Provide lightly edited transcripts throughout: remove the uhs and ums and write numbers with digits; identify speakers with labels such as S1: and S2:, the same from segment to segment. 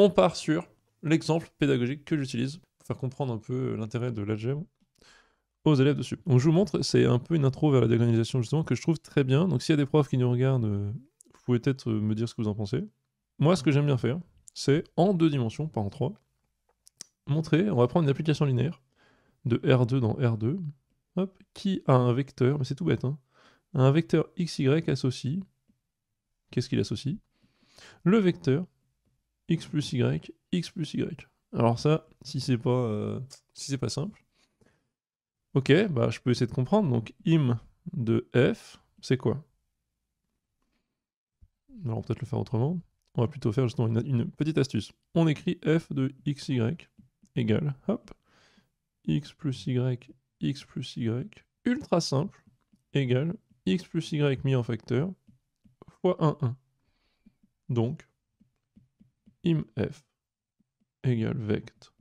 S1: On part sur l'exemple pédagogique que j'utilise pour faire comprendre un peu l'intérêt de l'algèbre aux élèves dessus. Donc je vous montre, c'est un peu une intro vers la diagonalisation justement que je trouve très bien. Donc s'il y a des profs qui nous regardent, vous pouvez peut-être me dire ce que vous en pensez. Moi, ce que j'aime bien faire, c'est en 2 dimensions, pas en 3, montrer, on va prendre une application linéaire de R2 dans R2, hop, qui a un vecteur, mais c'est tout bête, hein, un vecteur XY associe, qu'est-ce qu'il associe? Le vecteur x plus y, x plus y. Alors ça, si c'est pas simple, ok, bah je peux essayer de comprendre. Donc im de f, c'est quoi? Alors on va peut-être le faire autrement. On va plutôt faire justement une petite astuce. On écrit f de xy égale, hop, x plus y, ultra simple, égale x plus y mis en facteur fois 1, 1. Donc, im f égale vect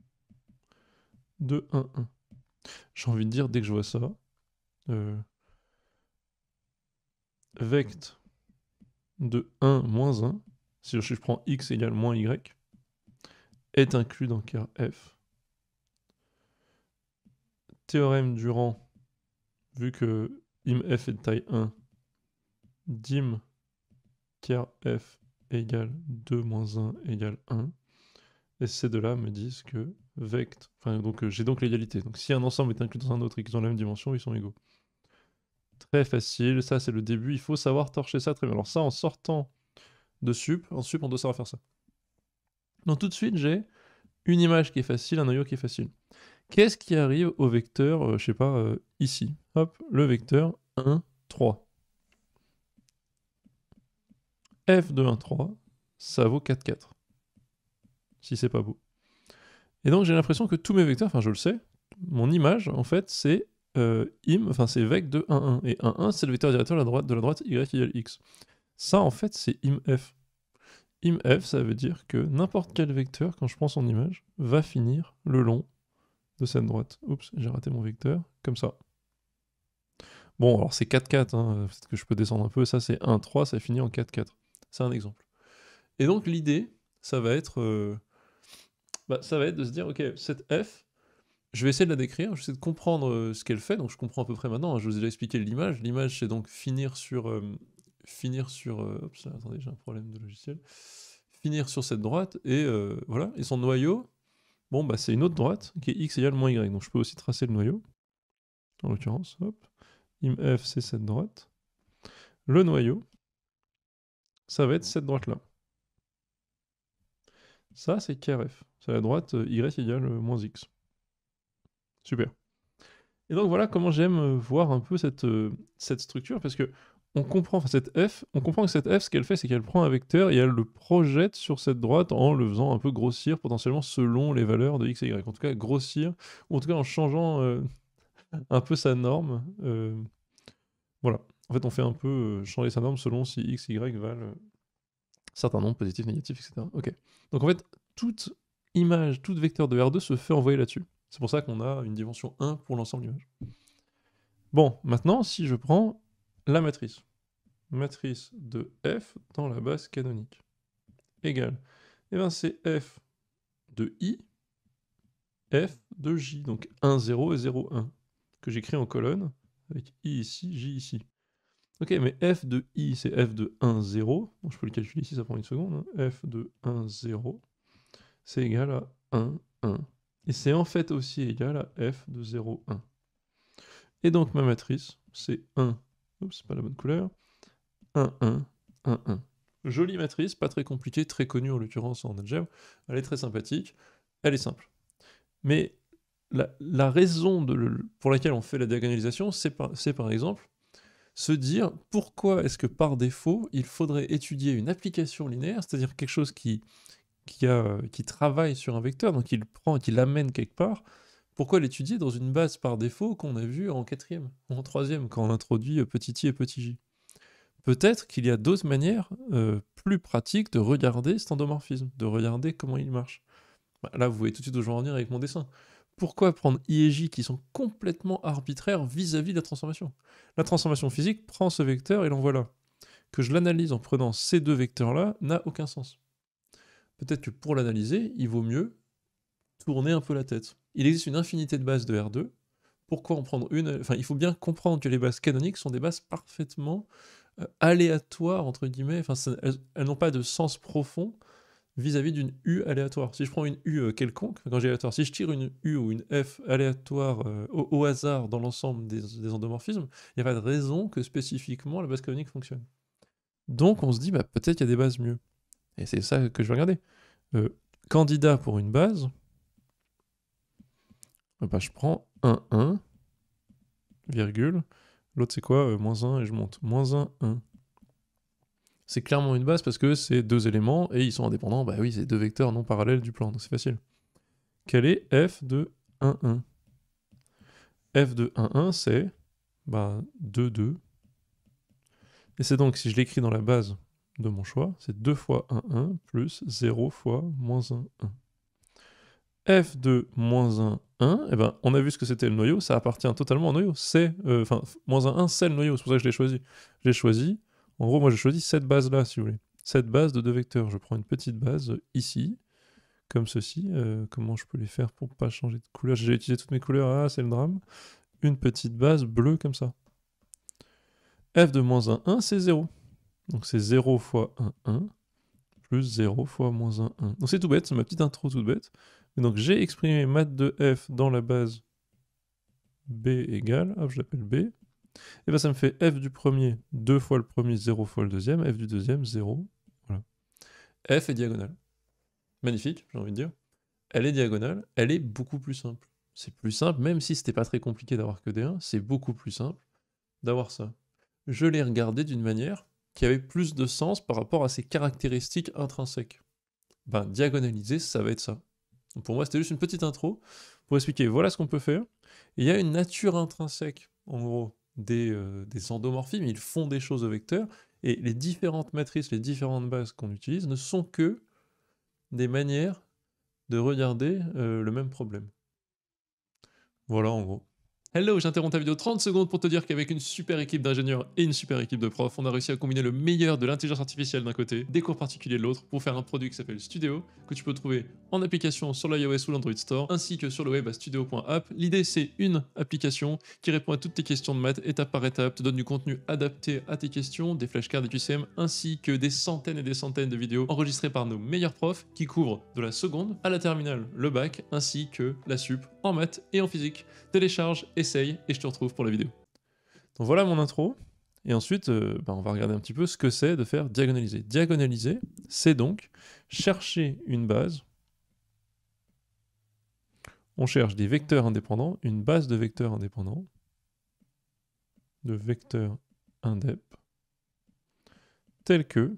S1: de 1, 1. J'ai envie de dire, dès que je vois ça, vect de 1 moins 1, si je prends x égale moins y, est inclus dans car f. Théorème du rang, vu que im f est de taille 1, dim car f égale 2 moins 1 égale 1. Et ces deux-là me disent que vect, enfin donc j'ai donc l'égalité. Donc si un ensemble est inclus dans un autre et qu'ils ont la même dimension, ils sont égaux. Très facile, ça c'est le début, il faut savoir torcher ça très bien. Alors ça en sortant de sup, en sup on doit savoir faire ça. Donc tout de suite j'ai une image qui est facile, un noyau qui est facile. Qu'est-ce qui arrive au vecteur, je sais pas, ici? Hop, le vecteur 1, 3. F de 1, 3, ça vaut 4, 4. Si c'est pas beau. Et donc j'ai l'impression que tous mes vecteurs, enfin je le sais, mon image en fait c'est c'est vec de 1, 1. Et 1, 1 c'est le vecteur directeur de la droite y égale x. Ça en fait c'est im f. Im f ça veut dire que n'importe quel vecteur, quand je prends son image, va finir le long de cette droite. Oups, j'ai raté mon vecteur, comme ça. Bon, alors c'est 4, 4, hein, peut-être que je peux descendre un peu, ça c'est 1, 3, ça finit en 4, 4. C'est un exemple. Et donc l'idée, ça va être de se dire, ok, cette f, je vais essayer de la décrire, je vais essayer de comprendre ce qu'elle fait, donc je comprends à peu près maintenant, hein, je vous ai déjà expliqué l'image. L'image, c'est donc finir sur... attendez, j'ai un problème de logiciel. Finir sur cette droite, et voilà. Et son noyau, bon, bah c'est une autre droite, qui est x égale moins y. Donc je peux aussi tracer le noyau, en l'occurrence, hop. Im f, c'est cette droite. Le noyau, ça va être cette droite-là. Ça, c'est KRF. C'est la droite y égale moins x. Super. Et donc voilà comment j'aime voir un peu cette structure, parce que on comprend, on comprend que cette f, ce qu'elle fait, c'est qu'elle prend un vecteur et elle le projette sur cette droite en le faisant un peu grossir potentiellement selon les valeurs de x et y. En tout cas, grossir, ou en tout cas en changeant un peu sa norme. Voilà. En fait, on fait un peu changer sa norme selon si x et y valent certains nombres positifs, négatifs, etc. Ok. Donc en fait, toute image, tout vecteur de R2 se fait envoyer là-dessus. C'est pour ça qu'on a une dimension 1 pour l'ensemble d'images. Bon, maintenant, si je prends la matrice de f dans la base canonique, égale, eh bien c'est f de i, f de j, donc 1, 0 et 0, 1, que j'écris en colonne, avec i ici, j ici. Ok, mais f de i, c'est f de 1, 0, donc je peux le calculer ici, ça prend une seconde, hein. F de 1, 0, c'est égal à 1, 1. Et c'est en fait aussi égal à f de 0, 1. Et donc ma matrice, c'est 1, oups, c'est pas la bonne couleur, 1, 1, 1, 1. Jolie matrice, pas très compliquée, très connue en l'occurrence en algèbre. Elle est très sympathique, elle est simple. Mais la raison pour laquelle on fait la diagonalisation, c'est par exemple se dire pourquoi est-ce que par défaut, il faudrait étudier une application linéaire, c'est-à-dire quelque chose qui travaille sur un vecteur, donc qui l'amène quelque part. Pourquoi l'étudier dans une base par défaut qu'on a vue en 4e ou en 3e, quand on introduit petit i et petit j? Peut-être qu'il y a d'autres manières plus pratiques de regarder cet endomorphisme, de regarder comment il marche. Bah, là, vous voyez tout de suite où je veux en venir avec mon dessin. Pourquoi prendre i et j qui sont complètement arbitraires vis-à-vis de la transformation? La transformation physique prend ce vecteur et l'envoie là. Que je l'analyse en prenant ces deux vecteurs-là n'a aucun sens. peut-être que pour l'analyser, il vaut mieux tourner un peu la tête. Il existe une infinité de bases de R2. Pourquoi en prendre une? Enfin, il faut bien comprendre que les bases canoniques sont des bases parfaitement aléatoires, entre guillemets. Enfin, elles n'ont pas de sens profond vis-à-vis d'une U aléatoire. Si je prends une U quelconque, quand j'ai aléatoire, si je tire une U ou une F aléatoire au hasard dans l'ensemble des endomorphismes, il n'y a pas de raison que spécifiquement la base canonique fonctionne. Donc on se dit, bah, peut-être qu'il y a des bases mieux. Et c'est ça que je vais regarder. Candidat pour une base, bah, je prends 1, 1, virgule. L'autre c'est quoi? Moins 1 et je monte. Moins 1, 1. C'est clairement une base parce que c'est deux éléments et ils sont indépendants. Bah oui, c'est deux vecteurs non parallèles du plan, donc c'est facile. Quel est f de 1, 1? F de 1, 1, c'est 2, 2. Et c'est donc, si je l'écris dans la base de mon choix, c'est 2 fois 1, 1 plus 0 fois moins 1, 1. F de moins 1, 1, eh ben, on a vu ce que c'était le noyau, ça appartient totalement au noyau. C'est, moins 1, 1, c'est le noyau, c'est pour ça que je l'ai choisi. Je l'ai choisi, en gros, moi j'ai choisi cette base-là, si vous voulez. Cette base de deux vecteurs. Je prends une petite base ici, comme ceci. Comment je peux les faire pour pas changer de couleur? J'ai utilisé toutes mes couleurs, ah, c'est le drame. Une petite base bleue comme ça. F de moins 1, 1, c'est 0. Donc c'est 0 fois 1, 1, plus 0 fois moins 1, 1. Donc c'est tout bête, c'est ma petite intro toute bête. Et donc j'ai exprimé mat de f dans la base b égale, hop, je l'appelle b. Et bien ça me fait f du premier, 2 fois le premier, 0 fois le deuxième, f du deuxième, 0. Voilà. F est diagonale. Magnifique, j'ai envie de dire. Elle est diagonale, elle est beaucoup plus simple. C'est plus simple, même si c'était pas très compliqué d'avoir que D1, c'est beaucoup plus simple d'avoir ça. Je l'ai regardé d'une manière qui avait plus de sens par rapport à ses caractéristiques intrinsèques. Ben, diagonaliser, ça va être ça. Donc pour moi, c'était juste une petite intro pour expliquer voilà ce qu'on peut faire. Et il y a une nature intrinsèque, en gros, des endomorphismes. Ils font des choses au vecteur. Et les différentes matrices, les différentes bases qu'on utilise ne sont que des manières de regarder le même problème. Voilà, en gros. Hello, j'interromps ta vidéo 30 secondes pour te dire qu'avec une super équipe d'ingénieurs et une super équipe de profs, on a réussi à combiner le meilleur de l'intelligence artificielle d'un côté, des cours particuliers de l'autre, pour faire un produit qui s'appelle Studio, que tu peux trouver en application sur l'iOS ou l'Android Store, ainsi que sur le web à studio.app. L'idée, c'est une application qui répond à toutes tes questions de maths étape par étape, te donne du contenu adapté à tes questions, des flashcards, des QCM, ainsi que des centaines et des centaines de vidéos enregistrées par nos meilleurs profs qui couvrent de la seconde à la terminale, le bac, ainsi que la sup en maths et en physique. Télécharge, essaye et je te retrouve pour la vidéo. Donc voilà mon intro. Et ensuite, on va regarder un petit peu ce que c'est de faire diagonaliser. Diagonaliser, c'est donc chercher une base. On cherche des vecteurs indépendants, une base de vecteurs indépendants, de vecteurs indep, tels que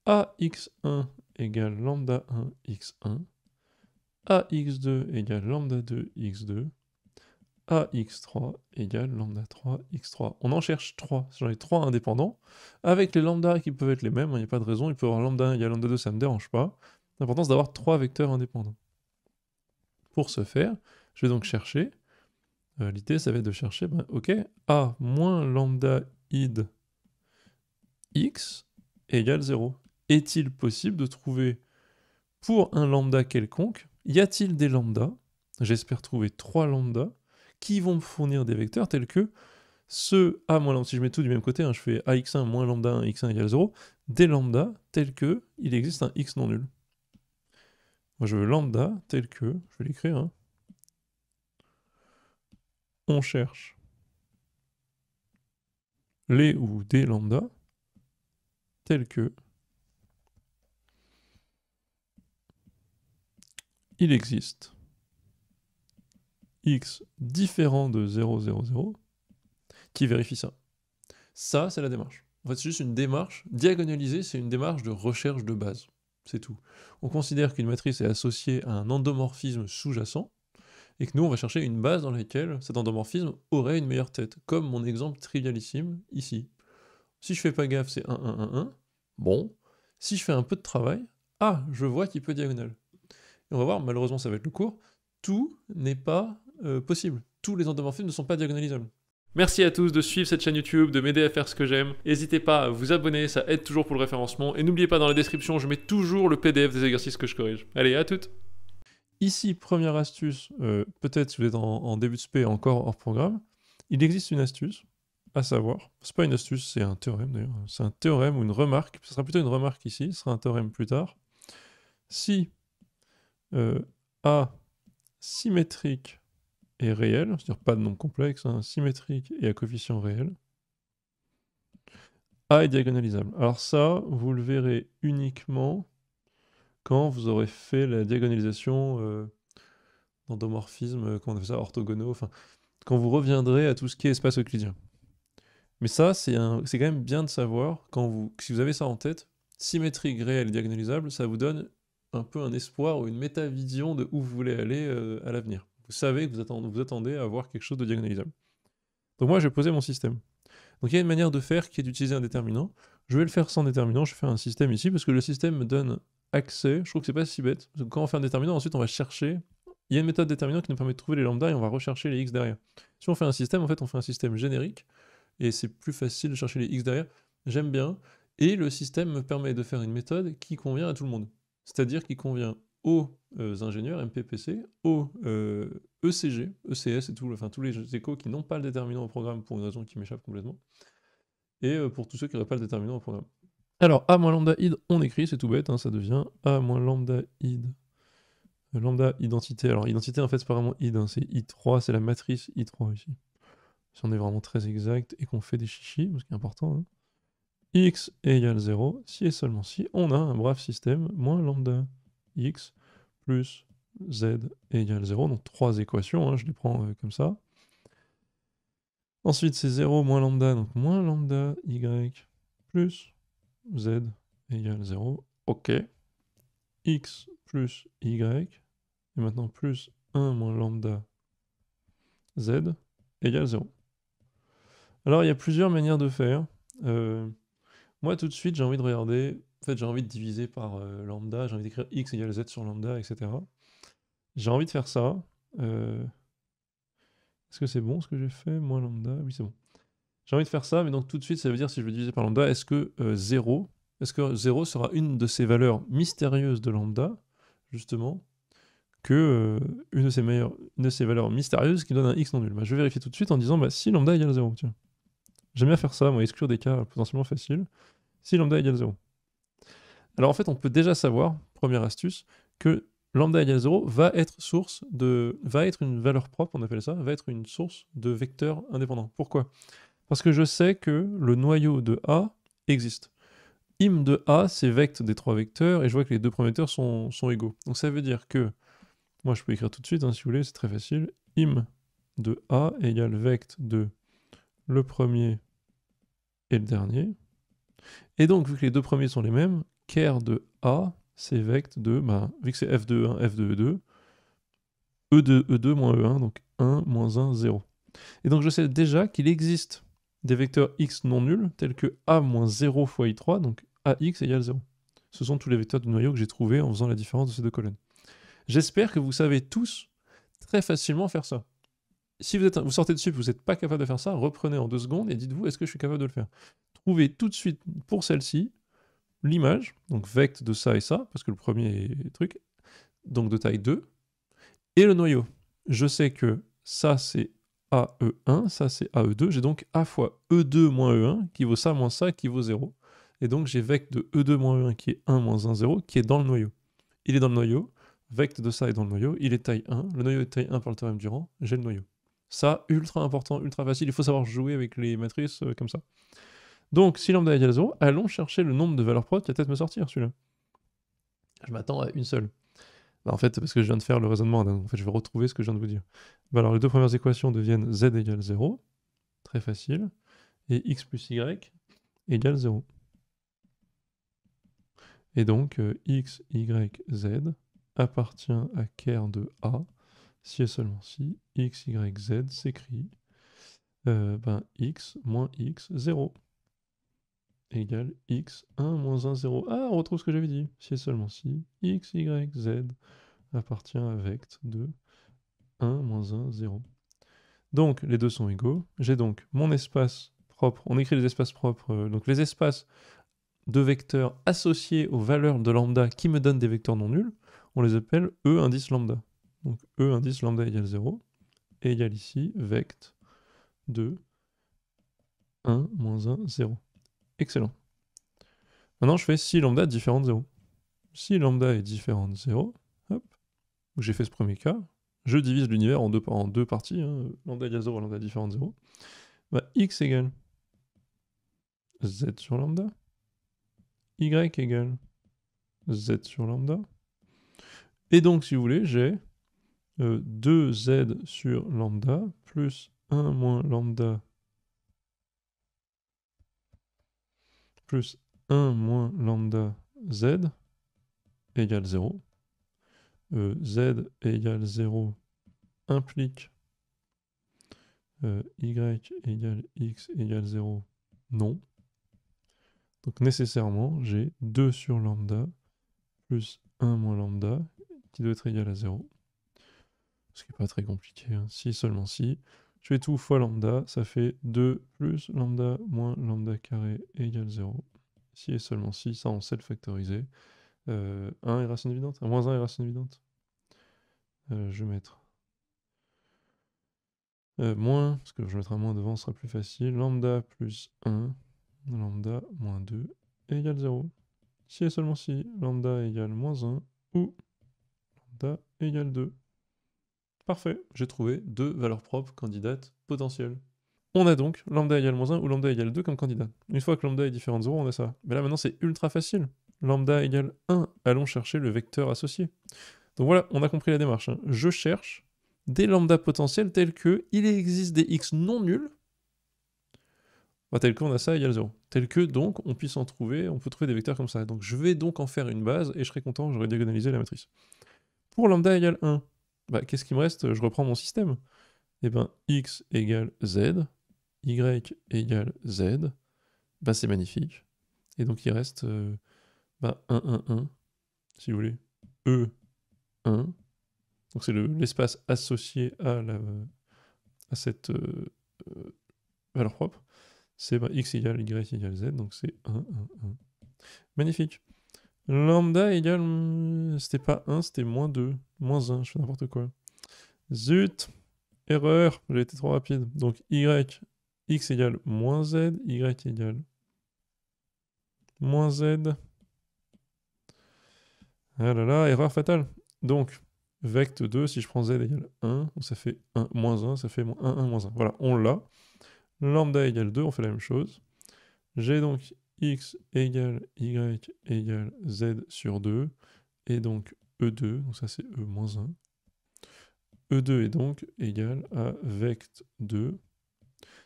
S1: ax1 égale lambda 1 x1, ax2 égale lambda 2 x2, ax3 égale lambda 3 x3. On en cherche 3, j'en ai 3 indépendants, avec les lambda qui peuvent être les mêmes, il n'y a pas de raison, il peut y avoir lambda 1 égale lambda 2, ça ne me dérange pas. L'important c'est d'avoir 3 vecteurs indépendants. Pour ce faire, je vais donc chercher, l'idée ça va être de chercher, ok, a moins lambda id x égale 0. Est-il possible de trouver, pour un lambda quelconque, y a-t-il des lambdas, j'espère trouver 3 lambdas, qui vont me fournir des vecteurs tels que ce A moins lambda, si je mets tout du même côté, je fais ax1 moins lambda 1, x1 égale 0, des lambdas tels que il existe un x non nul. Moi je veux lambda tel que, je vais l'écrire, on cherche les ou des lambdas tels que il existe x différent de 0, 0, 0 qui vérifie ça. Ça, c'est la démarche. En fait, c'est juste une démarche. Diagonaliser, c'est une démarche de recherche de base. C'est tout. On considère qu'une matrice est associée à un endomorphisme sous-jacent, et que nous, on va chercher une base dans laquelle cet endomorphisme aurait une meilleure tête, comme mon exemple trivialissime ici. Si je fais pas gaffe, c'est 1, 1, 1, 1. Bon. Si je fais un peu de travail, je vois qu'il peut diagonale. Et on va voir, malheureusement, ça va être le cours, tout n'est pas possible. Tous les endomorphismes ne sont pas diagonalisables. Merci à tous de suivre cette chaîne YouTube, de m'aider à faire ce que j'aime. N'hésitez pas à vous abonner, ça aide toujours pour le référencement. Et n'oubliez pas, dans la description, je mets toujours le PDF des exercices que je corrige. Allez, à toutes! Ici, première astuce, peut-être si vous êtes en début de spé encore hors programme, il existe une astuce, à savoir, c'est pas une astuce, c'est un théorème d'ailleurs, c'est un théorème ou une remarque, ce sera plutôt une remarque ici, ce sera un théorème plus tard. Si A symétrique est réel, c'est-à-dire pas de nombre complexe, hein, symétrique et à coefficient réel, A est diagonalisable. Alors ça, vous le verrez uniquement quand vous aurez fait la diagonalisation d'endomorphisme, comment on appelle ça, orthogonaux, enfin, quand vous reviendrez à tout ce qui est espace euclidien. Mais ça, c'est quand même bien de savoir, si vous avez ça en tête, symétrique, réel et diagonalisable, ça vous donne un peu un espoir ou une métavision de où vous voulez aller à l'avenir. Vous savez que vous attendez à avoir quelque chose de diagonalisable. Donc moi, je vais poser mon système. Donc il y a une manière de faire qui est d'utiliser un déterminant. Je vais le faire sans déterminant, je fais un système ici, parce que le système me donne accès, je trouve que c'est pas si bête, parce que quand on fait un déterminant, ensuite on va chercher, il y a une méthode déterminant qui nous permet de trouver les lambda et on va rechercher les x derrière. Si on fait un système, en fait on fait un système générique, et c'est plus facile de chercher les x derrière, j'aime bien, et le système me permet de faire une méthode qui convient à tout le monde. C'est-à-dire qui convient aux ingénieurs MPPC, aux ECG, ECS et tout, enfin tous les échos qui n'ont pas le déterminant au programme pour une raison qui m'échappe complètement, et pour tous ceux qui n'auraient pas le déterminant au programme. Alors, A moins lambda id, on écrit, c'est tout bête, hein, ça devient A moins lambda id, lambda identité. Alors, identité, en fait, c'est pas vraiment id, hein, c'est I3, c'est la matrice I3 ici. Si on est vraiment très exact et qu'on fait des chichis, ce qui est important, hein. X égale 0, si et seulement si, on a un brave système, moins lambda x plus z égale 0, donc 3 équations, hein, je les prends comme ça. Ensuite, c'est 0 moins lambda, donc moins lambda y plus z égale 0. OK. X plus y. Et maintenant plus 1 moins lambda z égale 0. Alors, il y a plusieurs manières de faire. Moi, tout de suite, j'ai envie de regarder. En fait, j'ai envie de diviser par lambda. J'ai envie d'écrire x égale z sur lambda, etc. J'ai envie de faire ça. Est-ce que c'est bon ce que j'ai fait? Moins lambda. Oui, c'est bon. J'ai envie de faire ça, mais donc tout de suite, ça veut dire si je veux diviser par lambda, est-ce que 0 sera une de ces valeurs mystérieuses de lambda, justement, que une de ces valeurs mystérieuses qui donne un x non nul. Bah, je vais vérifier tout de suite en disant si lambda égale 0. Tiens. J'aime bien faire ça, moi, exclure des cas potentiellement faciles. Si lambda égale 0. Alors en fait, on peut déjà savoir, première astuce, que lambda égale 0 va être une valeur propre, on appelle ça, va être une source de vecteurs indépendants. Pourquoi? Parce que je sais que le noyau de A existe. Im de A, c'est vect des 3 vecteurs, et je vois que les 2 premiers vecteurs sont égaux. Donc ça veut dire que, moi je peux écrire tout de suite, hein, si vous voulez, c'est très facile, im de A égale vect de le premier et le dernier. Et donc, vu que les 2 premiers sont les mêmes, ker de A, c'est vect de, vu que c'est f de 1, f de E2, E de E2 moins E1, donc 1 moins 1, 0. Et donc je sais déjà qu'il existe des vecteurs x non nuls, tels que a moins 0 fois i3, donc ax égale 0. Ce sont tous les vecteurs du noyau que j'ai trouvés en faisant la différence de ces deux colonnes. J'espère que vous savez tous très facilement faire ça. Si vous sortez dessus et que vous n'êtes pas capable de faire ça, reprenez en 2 secondes et dites-vous, est-ce que je suis capable de le faire? Trouvez tout de suite, pour celle-ci, l'image, donc vect de ça et ça, parce que le premier est truc, donc de taille 2, et le noyau. Je sais que ça c'est AE1, ça c'est AE2, j'ai donc A fois E2 moins E1 qui vaut ça moins ça qui vaut 0. Et donc j'ai vect de E2 moins E1 qui est 1 moins 1, 0 qui est dans le noyau. Il est dans le noyau, vect de ça est dans le noyau, il est taille 1, le noyau est taille 1 par le théorème du rang, j'ai le noyau. Ça, ultra important, ultra facile, il faut savoir jouer avec les matrices comme ça. Donc si lambda égale 0, allons chercher le nombre de valeurs propres qui va peut-être me sortir celui-là. Je m'attends à une seule. En fait, parce que je viens de faire le raisonnement, donc en fait, je vais retrouver ce que je viens de vous dire. Alors, les deux premières équations deviennent z égale 0, très facile, et x plus y égale 0. Et donc, x, y, z appartient à ker de A, si et seulement si x, y, z s'écrit x moins x, 0 égale x, 1 moins 1, 0. Ah, on retrouve ce que j'avais dit. Si et seulement si x, y, z appartient à vect de 1 moins 1, 0. Donc, les deux sont égaux. J'ai donc mon espace propre. On écrit les espaces propres. Donc, les espaces de vecteurs associés aux valeurs de lambda qui me donnent des vecteurs non nuls, on les appelle E indice lambda. Donc, E indice lambda égale 0 et égale ici vect de 1, moins 1, 0. Excellent. Maintenant, je fais si lambda différent de 0. Si lambda est différent de 0, hop, j'ai fait ce premier cas, je divise l'univers en deux parties, hein, lambda égale 0, lambda différent de 0, bah, x égale z sur lambda, y égale z sur lambda, et donc si vous voulez, j'ai 2z sur lambda plus 1 moins lambda plus 1 moins lambda z égale 0. Z égale 0 implique y égale x égale 0, non. Donc nécessairement, j'ai 2 sur lambda plus 1 moins lambda qui doit être égal à 0. Ce qui n'est pas très compliqué, hein. Si seulement si. Je fais tout fois lambda, ça fait 2 plus lambda moins lambda carré égale 0. Si et seulement si, ça on sait le factoriser. 1 est racine évidente, moins 1 est racine évidente. Je vais mettre moins, parce que je mettrai un moins devant, ce sera plus facile. Lambda plus 1, lambda moins 2 égale 0. Si et seulement si, lambda égale moins 1 ou lambda égale 2. Parfait, j'ai trouvé deux valeurs propres candidates potentielles. On a donc lambda égale moins 1 ou lambda égale 2 comme candidat. Une fois que lambda est différent de 0, on a ça. Mais là maintenant c'est ultra facile. Lambda égale 1, allons chercher le vecteur associé. Donc voilà, on a compris la démarche, hein. Je cherche des lambda potentiels tels que il existe des x non nuls, tel qu'on a ça égale 0. Tel que donc on puisse en trouver, on peut trouver des vecteurs comme ça. Donc je vais donc en faire une base et je serai content, j'aurai diagonalisé la matrice. Pour lambda égale 1, qu'est-ce qui me reste? Je reprends mon système. Eh bien, x égale z, y égale z, c'est magnifique. Et donc il reste 1, 1, 1, si vous voulez, E, 1. Donc c'est l'espace associé à cette valeur propre. C'est x égale y égale z, donc c'est 1, 1, 1. Magnifique. Lambda égale... C'était pas 1, c'était moins 2. Moins 1, je fais n'importe quoi. Zut! Erreur, j'ai été trop rapide. Donc x égale moins z, y égale moins z. Ah là là, erreur fatale. Donc, vect 2, si je prends z égale 1, ça fait 1, moins 1, ça fait 1, 1, moins 1. Voilà, on l'a. Lambda égale 2, on fait la même chose. J'ai donc x égale y égale z sur 2, et donc E2, donc ça c'est E moins 1. E2 est donc égal à vect 2.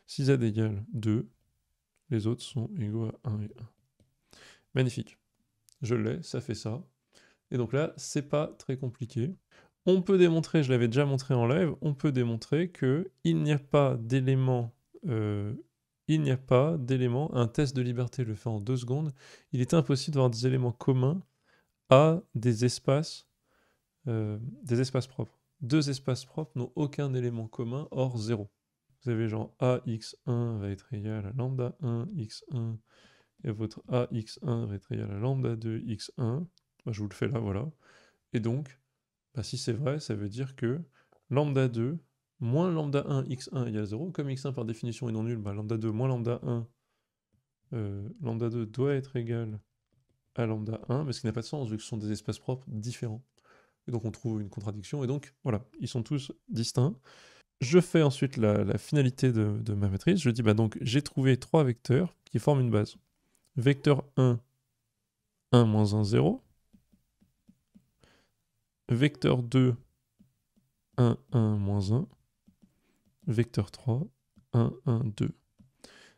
S1: Si z égale 2, les autres sont égaux à 1 et 1. Magnifique. Je l'ai, ça fait ça. Et donc là, c'est pas très compliqué. On peut démontrer, je l'avais déjà montré en live, on peut démontrer qu'il n'y a pas d'élément, un test de liberté le fait en 2 secondes, il est impossible d'avoir des éléments communs à des espaces propres. Deux espaces propres n'ont aucun élément commun hors 0. Vous avez genre AX1 va être égal à lambda 1 x1 et votre AX1 va être égal à lambda 2 x1. Je vous le fais là, voilà. Et donc, si c'est vrai, ça veut dire que lambda 2 moins lambda 1 x1 égale 0. Comme x1 par définition est non nul, lambda 2 moins lambda 1, lambda 2 doit être égal à lambda 1, mais ce qui n'a pas de sens vu que ce sont des espaces propres différents. Et donc on trouve une contradiction, et donc voilà, ils sont tous distincts. Je fais ensuite la finalité de ma matrice. Je dis donc j'ai trouvé 3 vecteurs qui forment une base. Vecteur 1, 1, moins 1, 0. Vecteur 2, 1, 1, moins 1. Vecteur 3, 1, 1, 2.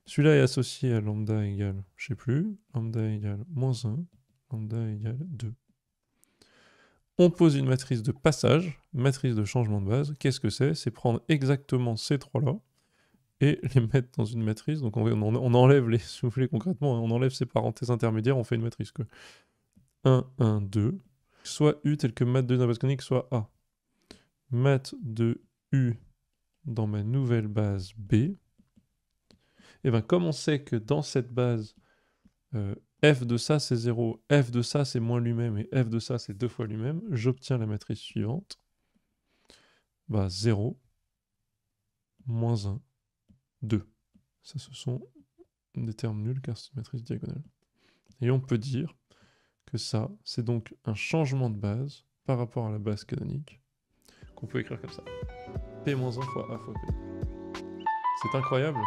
S1: Celui-là est associé à lambda égale, je sais plus, lambda égale moins 1, lambda égale 2. On pose une matrice de passage, matrice de changement de base. Qu'est-ce que c'est? C'est prendre exactement ces trois-là et les mettre dans une matrice. Donc on enlève les, si vous voulez concrètement, on enlève ces parenthèses intermédiaires, on fait une matrice que 1, 1, 2, soit U tel que mat de base conique, soit A. Mat de U dans ma nouvelle base B, et bien comme on sait que dans cette base, f de ça c'est 0, f de ça c'est moins lui-même, et f de ça c'est 2 fois lui-même, j'obtiens la matrice suivante. 0, moins 1, 2. Ça, ce sont des termes nuls car c'est une matrice diagonale. Et on peut dire que ça, c'est donc un changement de base par rapport à la base canonique, qu'on peut écrire comme ça. P-1 fois A fois P. C'est incroyable.